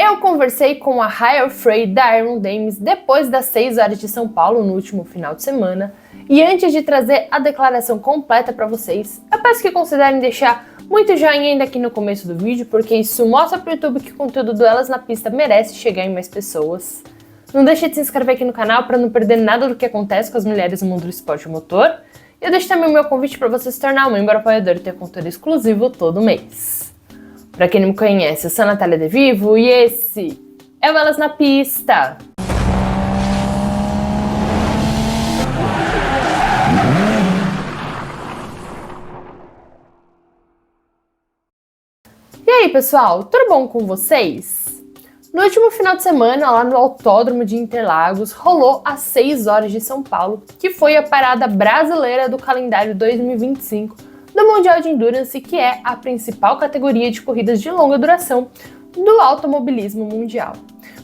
Eu conversei com a Raya Frey da Iron Dames depois das 6 horas de São Paulo no último final de semana. E antes de trazer a declaração completa para vocês, eu peço que considerem deixar muito joinha ainda aqui no começo do vídeo, porque isso mostra pro YouTube que o conteúdo do Elas na Pista merece chegar em mais pessoas. Não deixe de se inscrever aqui no canal para não perder nada do que acontece com as mulheres no mundo do esporte motor. E eu deixo também o meu convite para você se tornar um membro apoiador e ter conteúdo exclusivo todo mês. Para quem não me conhece, eu sou a Natália De Vivo e esse é o Elas na Pista. E aí, pessoal, tudo bom com vocês? No último final de semana, lá no Autódromo de Interlagos, rolou às 6 horas de São Paulo, que foi a parada brasileira do calendário 2025 do Mundial de Endurance, que é a principal categoria de corridas de longa duração do automobilismo mundial.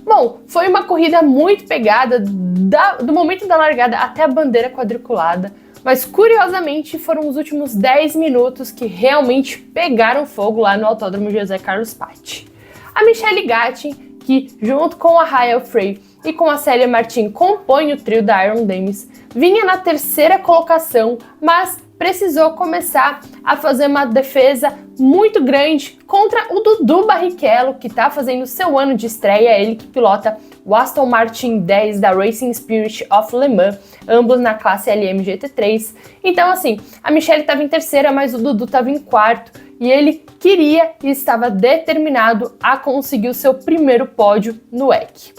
Bom, foi uma corrida muito pegada do momento da largada até a bandeira quadriculada, mas curiosamente foram os últimos 10 minutos que realmente pegaram fogo lá no Autódromo José Carlos Patti. A Michelle Gattin, que junto com a Raya Frey e com a Célia Martin compõe o trio da Iron Dames, vinha na terceira colocação, mas precisou começar a fazer uma defesa muito grande contra o Dudu Barrichello, que está fazendo seu ano de estreia, ele que pilota o Aston Martin 10 da Racing Spirit of Le Mans, ambos na classe LM GT3. Então assim, a Michelle estava em terceira, mas o Dudu estava em quarto, e ele queria e estava determinado a conseguir o seu primeiro pódio no WEC.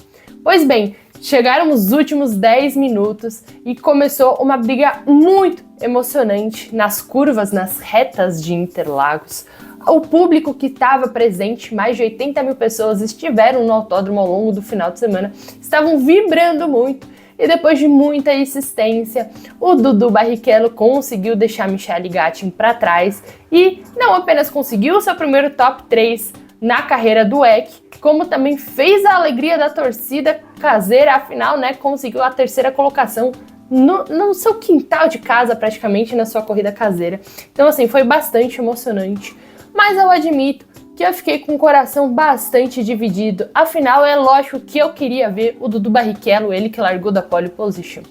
Pois bem, chegaram os últimos 10 minutos e começou uma briga muito emocionante nas curvas, nas retas de Interlagos. O público que estava presente, mais de 80 mil pessoas estiveram no autódromo ao longo do final de semana, estavam vibrando muito e depois de muita insistência, o Dudu Barrichello conseguiu deixar Michelle Gattin para trás e não apenas conseguiu o seu primeiro top 3 na carreira do WEC, como também fez a alegria da torcida caseira, afinal, conseguiu a terceira colocação no seu quintal de casa, praticamente, na sua corrida caseira. Então, assim, foi bastante emocionante. Mas eu admito que eu fiquei com o coração bastante dividido. Afinal, é lógico que eu queria ver o Dudu Barrichello, ele que largou da pole position,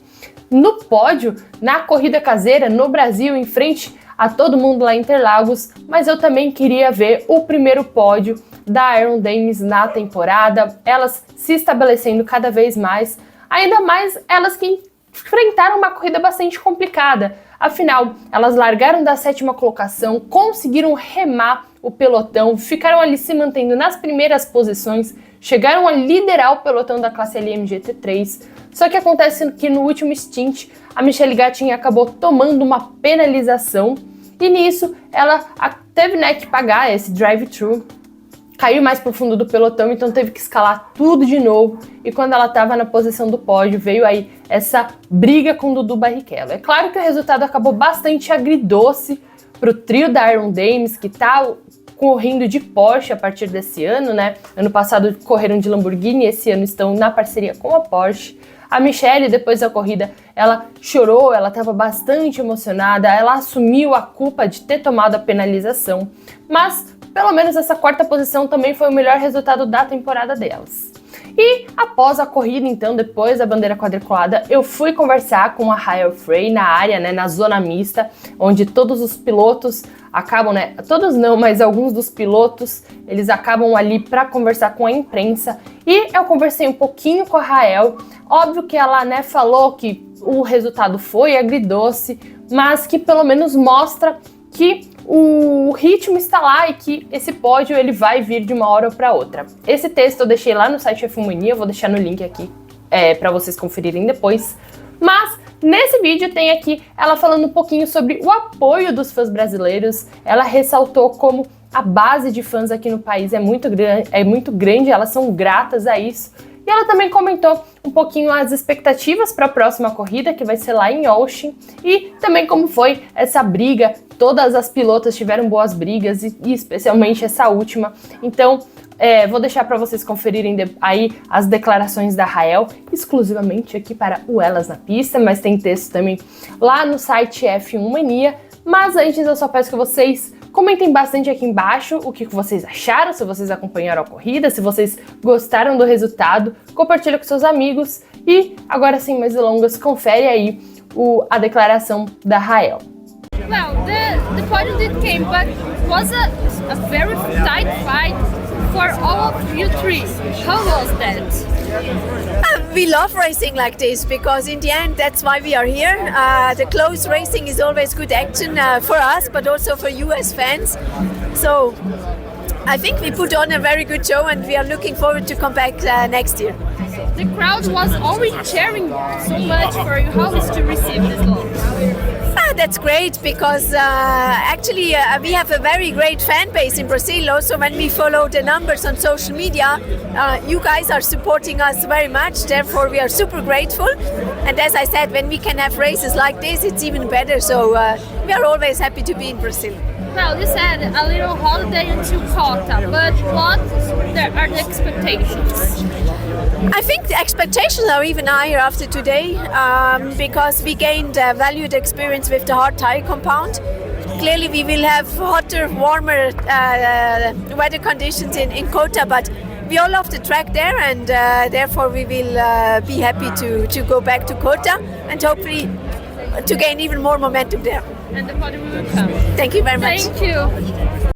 no pódio, na corrida caseira, no Brasil, em frente a todo mundo lá em Interlagos, mas eu também queria ver o primeiro pódio da Iron Dames na temporada, elas se estabelecendo cada vez mais, ainda mais elas que enfrentaram uma corrida bastante complicada. Afinal, elas largaram da 7ª colocação, conseguiram remar o pelotão, ficaram ali se mantendo nas primeiras posições, chegaram a liderar o pelotão da classe LM GT3, só que acontece que no último stint, a Michelle Gattin acabou tomando uma penalização e nisso ela teve que pagar esse drive-thru, caiu mais pro fundo do pelotão, então teve que escalar tudo de novo e quando ela estava na posição do pódio veio aí essa briga com o Dudu Barrichello. É claro que o resultado acabou bastante agridoce pro trio da Iron Dames, que tá correndo de Porsche a partir desse ano, Ano passado correram de Lamborghini, esse ano estão na parceria com a Porsche. A Michelle, depois da corrida, ela chorou, ela estava bastante emocionada, ela assumiu a culpa de ter tomado a penalização, mas pelo menos essa 4ª posição também foi o melhor resultado da temporada delas. E após a corrida, então, depois da bandeira quadriculada, eu fui conversar com a Raya Frey na área, na zona mista, onde todos os pilotos acabam, todos não, mas alguns dos pilotos, eles acabam ali para conversar com a imprensa. E eu conversei um pouquinho com a Raya. Óbvio que ela, falou que o resultado foi agridoce, mas que pelo menos mostra que o ritmo está lá e que esse pódio ele vai vir de uma hora para outra. Esse texto eu deixei lá no site F1 Mania, eu vou deixar no link aqui para vocês conferirem depois. Mas nesse vídeo tem aqui ela falando um pouquinho sobre o apoio dos fãs brasileiros. Ela ressaltou como a base de fãs aqui no país é muito grande, elas são gratas a isso. E ela também comentou um pouquinho as expectativas para a próxima corrida, que vai ser lá em Austin, e também como foi essa briga. Todas as pilotas tiveram boas brigas, e especialmente essa última. Então, vou deixar para vocês conferirem aí as declarações da Raya, exclusivamente aqui para o Elas na Pista, mas tem texto também lá no site F1 Mania. Mas antes eu só peço que vocês Comentem bastante aqui embaixo o que vocês acharam, se vocês acompanharam a corrida, se vocês gostaram do resultado, compartilha com seus amigos e agora sem mais delongas, confere aí a declaração da Rahel. Well, the podium did came, but was a very tight fight for all of you three. How was that? We love racing like this because in the end that's why we are here. The close racing is always good action for us but also for you as fans. So I think we put on a very good show and we are looking forward to come back next year. The crowd was already cheering so much for you. How is to receive this love? That's great because actually we have a very great fan base in Brazil. Also, when we follow the numbers on social media, you guys are supporting us very much. Therefore, we are super grateful. And as I said, when we can have races like this, it's even better. So we are always happy to be in Brazil. Well, you said a little holiday until Cota, but what are the expectations? I think the expectations are even higher after today because we gained valued experience with the hard tire compound. Clearly we will have hotter, warmer weather conditions in Kota, but we all love the track there and therefore we will be happy to go back to Kota and hopefully to gain even more momentum there. And the podium will come. Thank you very much. Thank you.